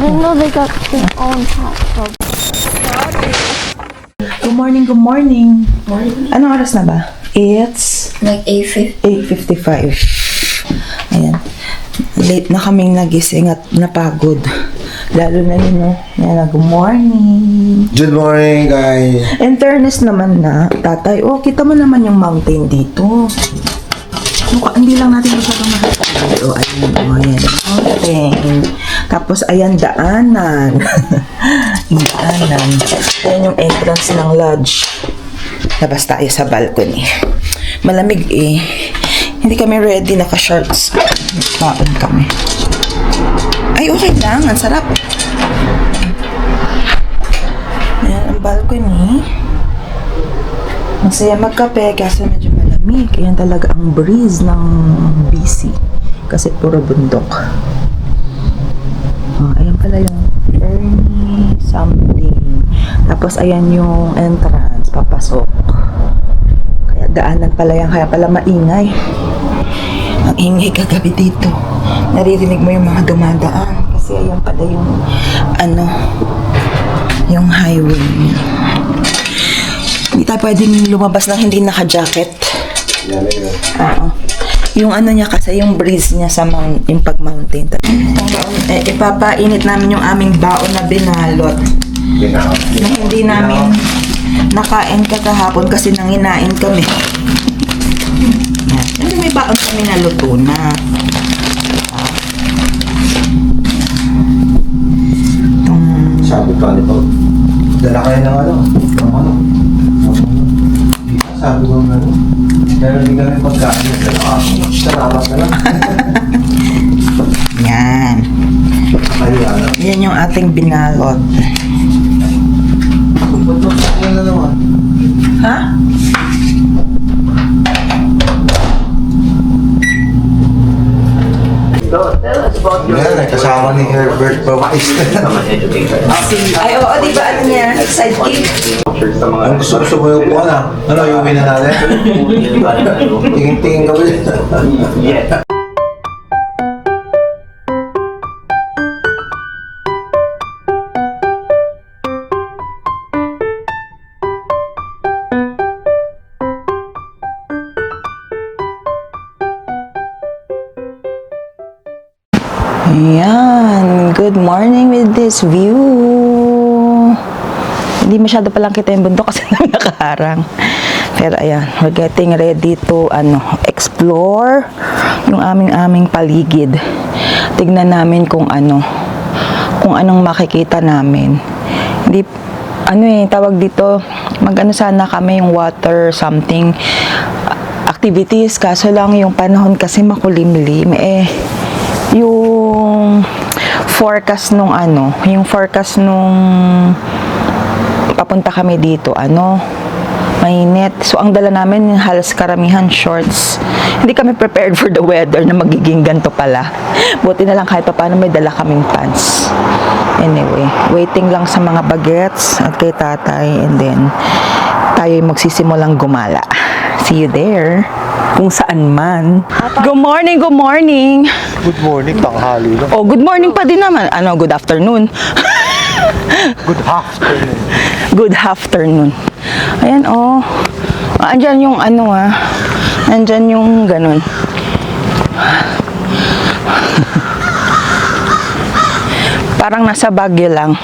didn't know they got their own hot tub. Good morning, good morning. Anong oras na ba? It's Like 8:50. 8:55. Ayan. Late na kaming nagising at napagod. Lalo na yun, no? Yan, good morning. Good morning, guys. In fairness naman na, tatay, kita mo naman yung mountain dito. Hindi lang natin masyadong makikita. Ayan, mountain. Tapos, ayan, daanan. Yung daanan. Ayan yung entrance ng lodge. Labas tayo sa balcony. Malamig eh. Hindi kami ready, naka-shorts. Nagpaan kami. Ay, okay lang. Ang sarap. Ayan, ang balcony. Masaya magkape kasi medyo malamig. Ayan talaga ang breeze ng BC. Kasi puro bundok. Ayan pala yung Fernie something. Tapos ayan yung entrance. Papasok. Kaya daanan pala yan. Kaya pala maingay. Ang ingay kagabi dito. Naririnig mo yung mga dumadaan. Kasi ayan pala yung yung highway. Hindi tayo pwedeng lumabas ng hindi naka-jacket. Oo. Yung niya kasi, yung breeze niya sa yung pag-mountain. Ipapainit namin yung aming baon na binalot. Na hindi namin nakain kahapon kasi nanginain kami. Yan. May baon kami na luto na. Sabi ko, dala kayo ng sabi ko dala din kami pagkain. Salamat na lang. Yan. Yan yung ating binalot. Ano na naman? Ha? Yan, kasama ni Herbert Babaista. Ay, oo, di ba ano niya? Sidekick? Ang gusto mo yung upuan Ano, yung win na natin? Tingin-tingin ka ba dito? Ayan. Good morning with this view. Hindi masyado palang kita yung bundok kasi nakaharang. Pero ayan, we're getting ready to explore yung aming paligid. Tignan namin kung anong makikita namin. Hindi tawag dito, sana kami yung water something activities, kaso lang yung panahon kasi makulimlim yung forecast nung papunta kami dito, mainit. So, ang dala namin, halos karamihan shorts. Hindi kami prepared for the weather na magiging ganito pala. Buti na lang kahit paano may dala kaming pants. Anyway, waiting lang sa mga bagets at kay tatay, and then tayo magsisimulang gumala. See you there. Kung saan man. Good morning, good morning. Good morning, tanghali lang. Oh, good morning pa din naman. Good afternoon. Good afternoon. Good afternoon. Ayan, andyan yung andyan yung ganun. Parang nasa Baguio lang.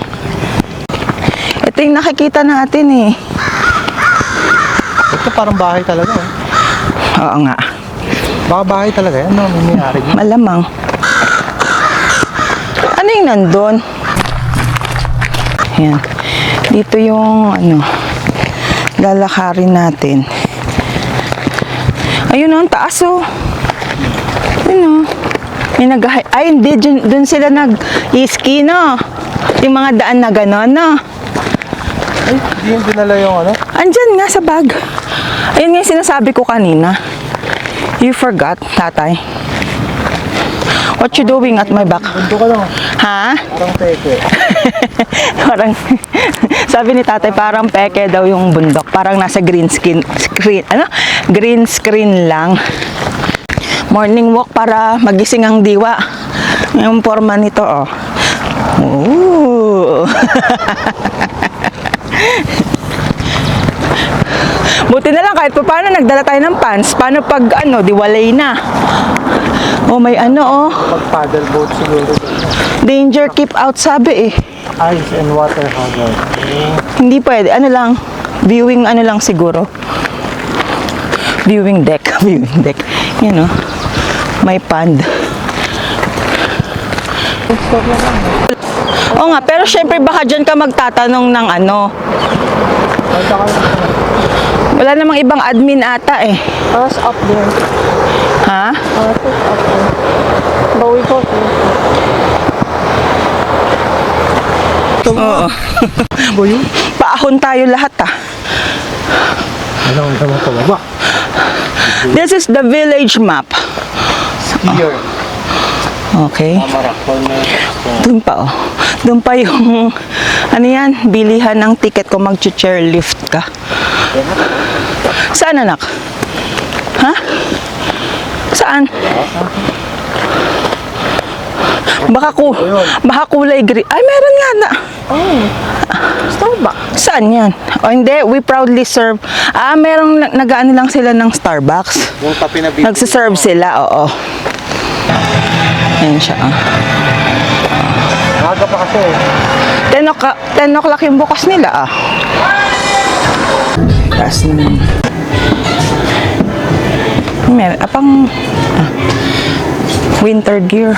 Ito yung nakikita natin eh. Ito parang bahay talaga Oo nga. Baka bahay talaga yan, may may-ari. Malamang. Ano yung nandun? Ayan. Dito yung lalakarin natin. Ayun ang taas Ayun Ay, hindi. Dun sila nag-ski yung mga daan na gano'n Ay, hindi yung dinala yung Andyan nga sa bag. Ayun nga yung sinasabi ko kanina. You forgot, tatay. What you doing at my back? Bundo ka lang. Ha? Parang peke. Parang, sabi ni tatay, parang peke daw yung bundok. Parang nasa green screen. Green screen lang. Morning walk para magising ang diwa. Yung forma nito, Oo. Buti na lang kahit pa paano nagdala tayo ng pants. Paano pag diwalay na? Oh, may Mag-paddle boat siguro. danger keep out sabi eh. Ice and water hazard. Hindi pwede. Viewing lang siguro. Viewing deck. Viewing deck. Yan may pond. Oo nga, pero syempre baka dyan ka magtatanong ng Wala namang ibang admin ata eh. Us up there. Ha? Us is up there. But we go there. Oo. Paahon tayo lahat Ano ang sama pababa? This is the village map. Here. Okay. Camera corner. Doon pa yung bilihan ng ticket kung mag-chairlift ka. Saan anak? Ha? Saan? Baka kulay green. Ay, meron nga na. Starbucks. Saan yan? O hindi, we proudly serve. Merong nag-ano lang sila ng Starbucks. Yung kape na bibili. Nagsiserve sila, oo. Ayan siya. Maga pa kasi. 10 o'clock yung bukas nila Taas naman. Meron, winter gear.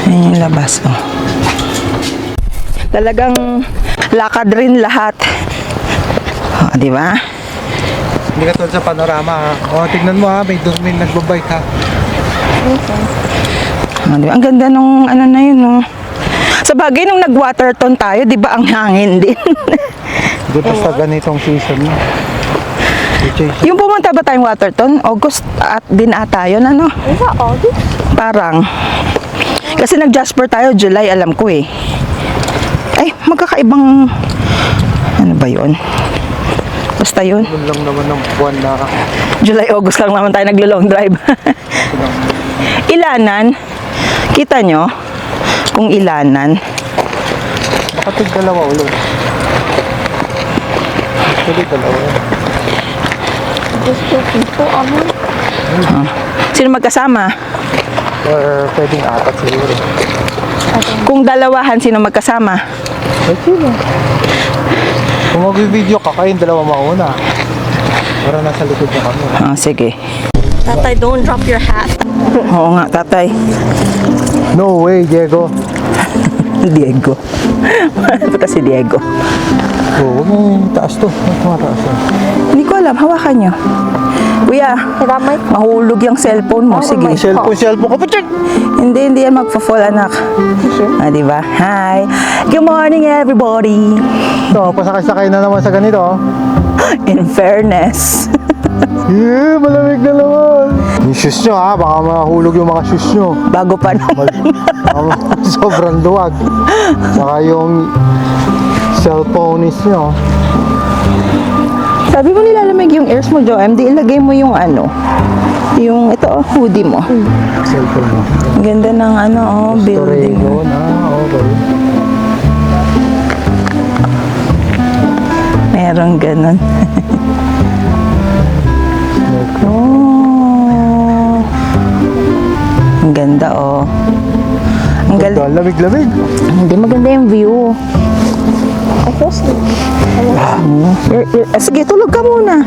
Ayan yung labas, Talagang lakad rin lahat. Di ba? Hindi ka tulad sa panorama ha. Tignan mo ha. May nagbabike ha. Diba? Ang ganda nung na yun, Sa bagay nung nag-waterton tayo, di ba ang hangin din? Di basta ganitong season na. Yung pumunta ba tayong waterton? August at din ata yun, Is that August? Parang. Kasi nag-Jasper tayo, July, alam ko eh. Ay, magkakaibang, ba yun? Basta yun. Yun lang naman ng buwan na. July, August lang naman tayo naglo-long drive. Ilanan. Kita nyo? Kung ilanan. Nakatig dalawa ulit. Actually, dalawa. Just two people on it. Sino magkasama? Or pwedeng apat siguro. Kung dalawahan, sino magkasama? Ay, sino? Kung mag-video ka, kayong dalawa mauna. Para nasa likod na kami. Sige. Tatay, don't drop your hat. Oo nga, tatay. No way, Diego. Diego. Ito kasi Diego. Oo, may taas to. May tumataas to. Hindi ko alam, hawakan nyo. Kuya, That might mahulog yung cellphone mo. Sige. Cellphone ko pa check. Hindi yan magpa-fall, anak. Diba? Hi. Good morning, everybody. So, pasakay-sakay na naman sa ganito. In fairness. Yeah, malamig na naman. Yung shoes nyo ha, baka mahulog yung mga shoes nyo. Bago pa naman. Sobrang duwag. Saka yung cellphone nyo. Sabi mo nilalamig yung ears mo, Joem. Di ilagay mo yung yung hoodie mo. Cellphone mo. Ang ganda ng building. Torrego na, okay. Merong ganun. Oh. Ang ganda, Ang galing. Lamig-lamig. Hindi maganda yung view. I feel sleepy. Sige, tulog ka muna.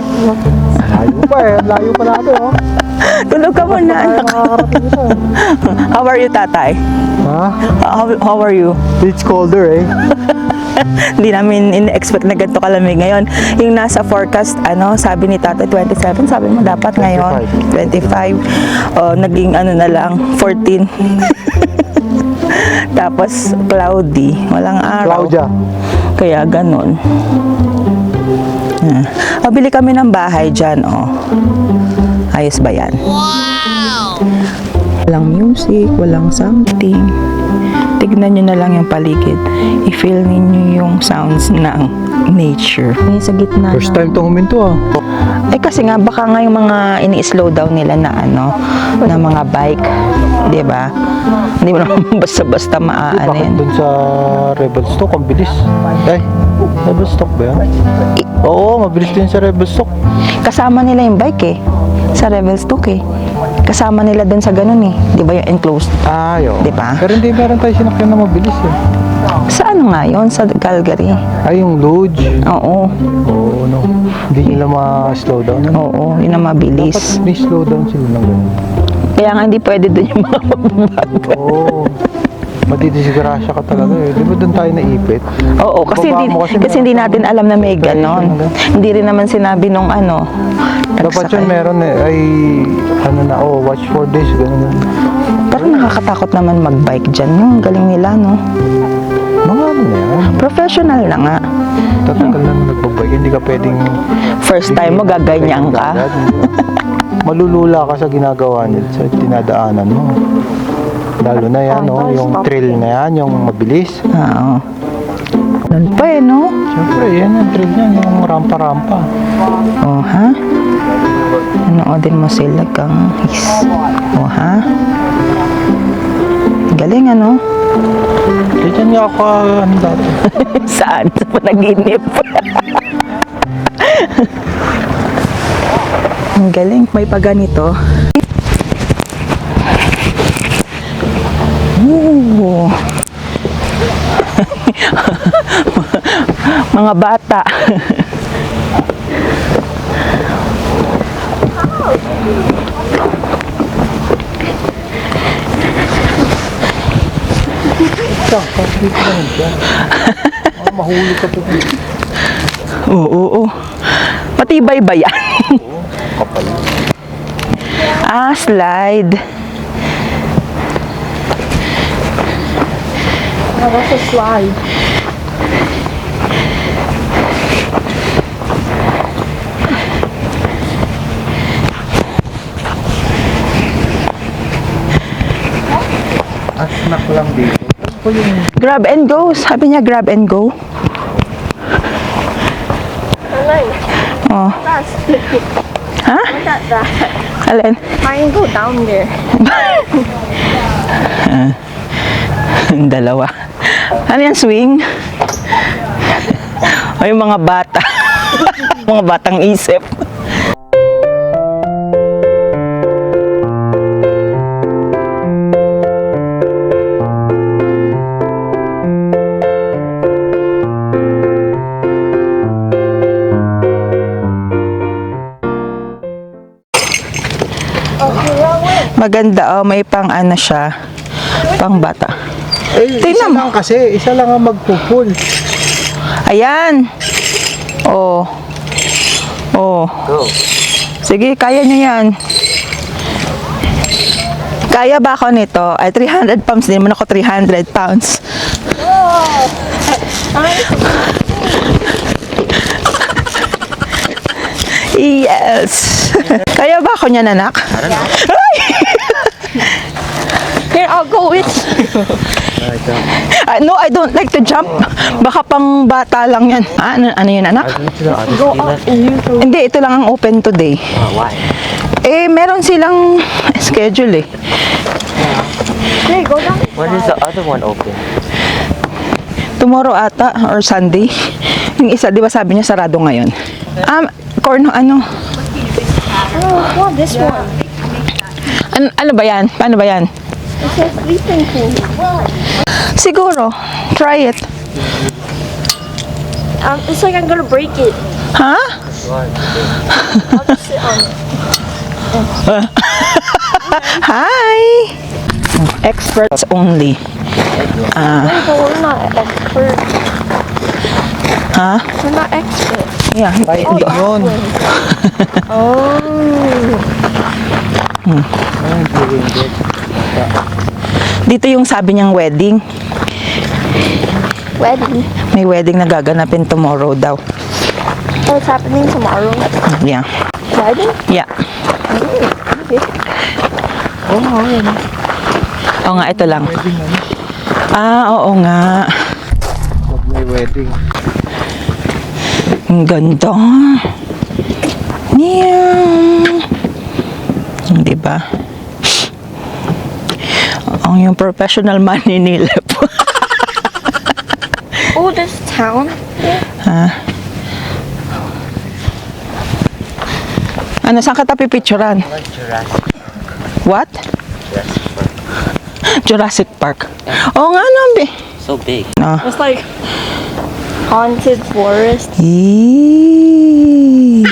Layo pa layo pa natin Tulog ka muna, anak. How are you, tatay? Ha? How are you? It's colder Hindi namin in-expect na ganito kalamig ngayon. Yung nasa forecast, sabi ni tatay, 27, sabi mo dapat ngayon, 25. Naging na lang, 14. Tapos, cloudy. Walang araw. Claudia. Kaya ganon. Bili kami ng bahay dyan, Ayos ba yan? Wow! Walang music, walang something. Tignan nyo na lang yung paligid. I-feel ninyo yung sounds ng nature. Sa gitna First time to huminto kasi nga baka nga yung mga ini-slow down nila na na mga bike, 'di ba? Hindi mo naman basta-basta Bakit maaanin. dun sa Rebel Stock, ang bilis. Ay, Rebel Stock ba yan? Oo, mabilis din sa Rebel Stock. Kasama nila yung bike eh. Sa Rebel Stock eh. Kasama nila dun sa ganun eh. Di ba yung enclosed? Ay, oo. Di ba? Pero hindi meron tayo sinakyan na mabilis eh. Sa ano nga yun? Sa Calgary. Ay, yung Luge. Oo. Oo, no. Hindi nila ma-slow down. Ano? Oo, yun ang Dapat mabilis. may slow down sila ng ganun. Kaya nga hindi pwede dun yung mga babago. Oo. Matidisgrasya ka talaga eh. Di ba doon tayo naipit? Oo, kasi Baba hindi, mo kasi kasi hindi natin alam na may ganon. Hanggang. Hindi rin naman sinabi nung ano. Dapat yun meron eh. Ay, ano na, watch for this. Ganun. Pero nakakatakot naman mag-bike dyan. No? Ang galing nila, no? Mga ano na yan. Professional na nga. Tatagal na nagbabike. Hindi ka pwedeng... First time mo, gaganyan ka. Malulula ka sa ginagawa niya, sa dinadaanan mo. Lalo na yan, no? Yung trail na yan, yung mabilis. Oo. Nun pa eh, no? Siyempre, yan yung trail niya, yung rampa-rampa. Oh, ha? Nanoodin mo sila kang his. Oh, ha? Galing, ano? Diyan nga ako, ano dati. Saan? Sa panaginip. Ang galing. May paganito. Ooh. Mga bata. Dito naman dyan. Mahuli ka po dito. Oo. Matibay ba yan? Kapal. Slide. That's a slide. Snack lang dito. Ano po yung... Grab and go. Sabi niya grab and go. Oh. That's Ha? look at that. Alin? I can go down there. Dalawa. Ano yan, swing? O yung mga bata. Mga batang isip. Maganda, oh, may pang ano siya. Pang bata. Eh, Tingnan isa mo. lang kasi. Isa lang ang magpupul. Ayan. Oh. Oh. Sige, kaya nyo yan. Kaya ba ako nito? Ay, 300 pounds. Hindi naman ako 300 pounds. Yes. Kaya ba ako niyan, anak? Ay! Here, I'll go with. No, I don't like to jump. Baka pang bata lang yan. Ano yun, anak? Go up and you go. Hindi, ito lang ang open today. Why? Eh, meron silang schedule eh. Hey, go down. When is the other one open? Tomorrow ata, or Sunday. Yung isa, di ba sabi niya sarado ngayon? Ano? Oh, what this one? Ano ba yan? Paano ba yan? It says sleeping pool. Siguro. Try it. It's like I'm gonna break it. Ha? I'll just sit on it. Hi! Experts only. Wait, but we're not experts. Ha? We're not experts. Yeah. Yun. Oh. Dito yung sabi niyang wedding. Wedding. May wedding na gaganapin tomorrow daw. Oh, it's happening tomorrow. Yeah. Wedding? Yeah. Okay. Oo nga, ito lang. Oo nga. Pag may wedding. Ang ganda. Yeah. Di ba? Ang yung professional maninilip. Oh, this town. Ha? Ano, saan ka tayo pipicturan? What? Jurassic Park. Oo nga, no, be. So big. No. It's like haunted forest. Eee.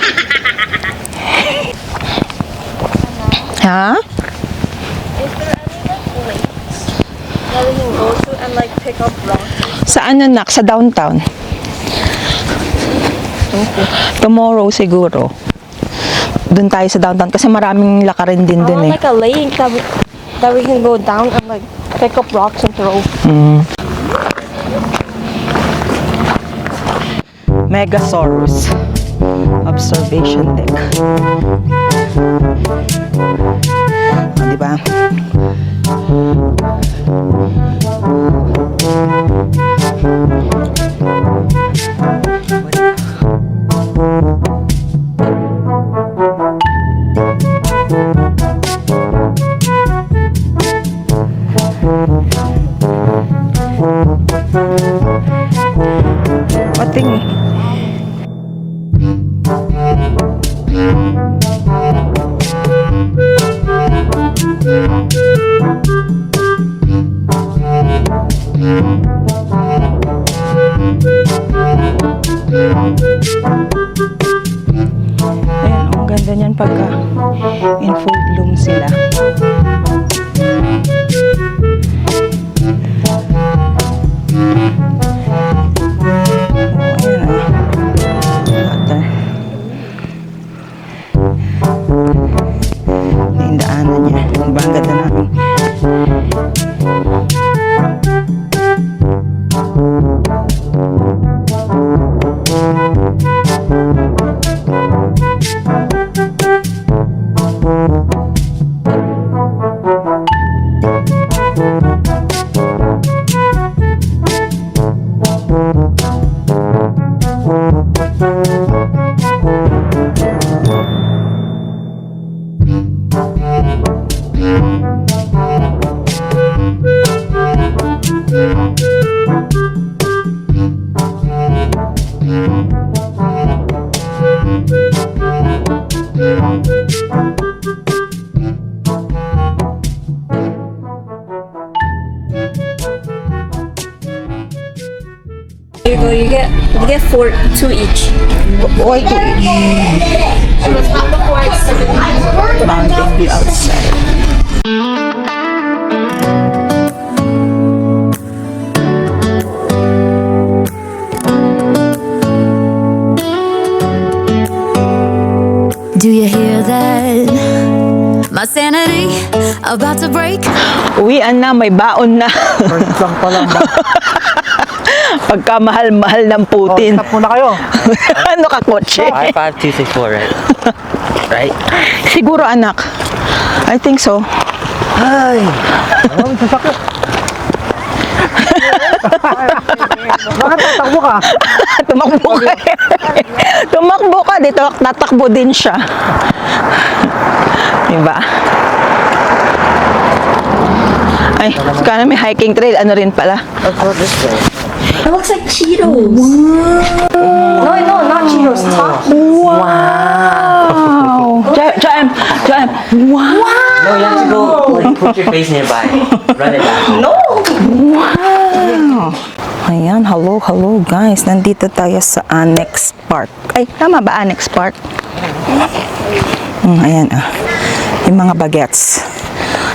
Ha? Is there any like lakes that we can go to and like pick up rocks? Saan na, nak? Sa downtown. Tomorrow siguro. Doon tayo sa downtown kasi maraming lakarin din I dun want eh. like a lake that we can go down and like pick up rocks and throw. Megasaurus observation deck. O, diba? Pating eh. Ayan, ang ganda niyan pagka in full bloom sila. Ayan, water. Yung daanan niya. Diba, ang ganda namin. Here you go. You get two each. Why to each? Mountain view outside. Do you hear that? My sanity about to break. Uwian na, may baon na. First lang pa lang. Pagka mahal-mahal ng Putin. Stop muna kayo. Ano ka, kotse? I-5264, right? Right? Siguro, anak. I think so. Ay! Ano, sasakit? Bakit tatakbo ka? Tumakbo ka. Tumakbo ka. Dito, tatakbo din siya. Diba? Ay, kaya may hiking trail. Ano rin pala? Let's go this way. It looks like Cheetos. No, not Cheetos. Wow! Jam! Wow! No, you have to go, like, put your face nearby. Run it back. No! Wow! Ayan, hello guys. Nandito tayo sa Annex Park. Ay, tama ba Annex Park? Ayan ah. Yung mga bagets.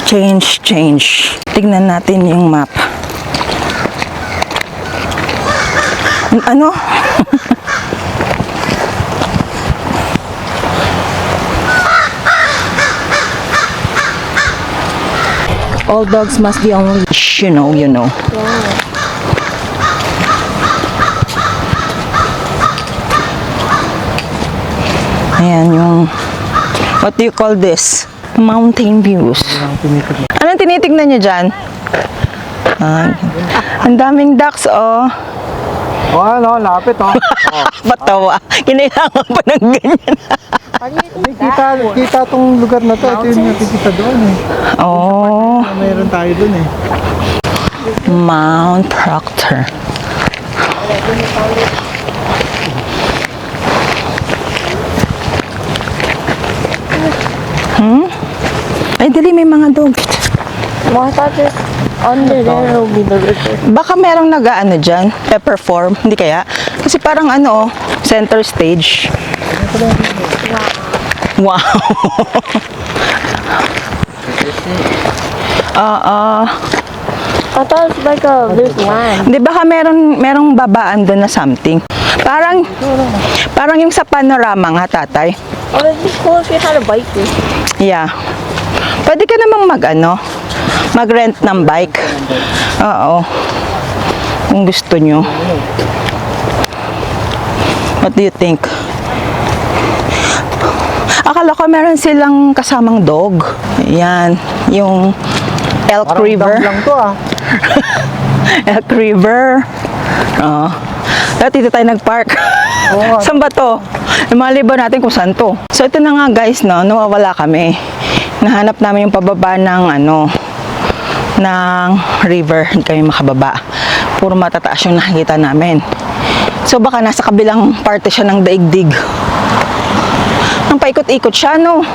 Change. Tignan natin yung map. Ano? All dogs must be on leash, you know. Ayan yung, what do you call this? Mountain views. Anong tinitignan niyo dyan? Ang daming ducks, oh. Oh, ano, lapit, oh. Patawa. Kinailangan pa ng ganyan. Kita tong lugar na to. Ito yung nakikita doon, eh. Oh. mayroon tayo dun eh. Mount Proctor. Ay, dali, may mga dog. Well, I thought just under there will be the river. Baka merong nag-ano dyan, pepper form, hindi kaya? Kasi parang ano, center stage. Wow. I thought it's like there's land. Hindi, baka merong babaan doon na something. Parang yung sa panorama nga, tatay. Oh, it'd be cool if you had a bike there. Yeah. Pwede ka namang mag-rent ng bike. Oo. Kung gusto nyo. What do you think? Akala ko meron silang kasamang dog. Yan. Yung Elk Parang River. dam lang to ah. Elk River. Oo. Dati dito tayo nag-park. Saan ba to? Lumaliban natin kung saan to. So ito na nga guys, no, nawawala kami. Nahanap namin yung pababa ng ng river. Hindi kami makababa. Puro matataas yung nakikita namin. So baka nasa kabilang parte siya ng daigdig. Ang paikot-ikot siya, no?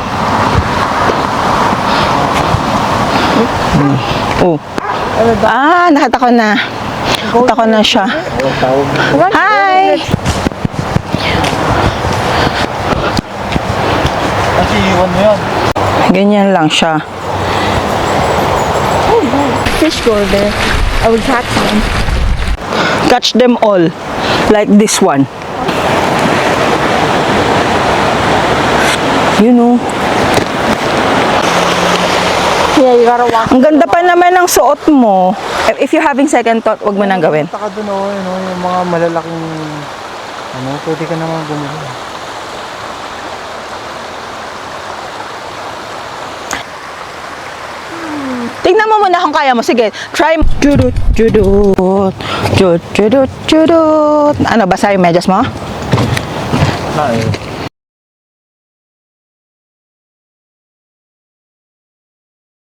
Oh. Ah, nakita ko na. Nakita ko na siya. Hi! Kasi iwan mo yan. Ganyan lang siya. Fish go there. I would catch them. Catch them all. Like this one. You know. Yeah, you gotta walk. Ang ganda pa naman ng suot mo. If you're having second thought, wag mo nang gawin. Punta ka dun yung mga malalaking pwede ka naman bumili. Tingnan mo muna kung kaya mo. Sige, try mo. Judut, judut. Judut, judut, judut. Ano, basa yung medyas mo? Na eh.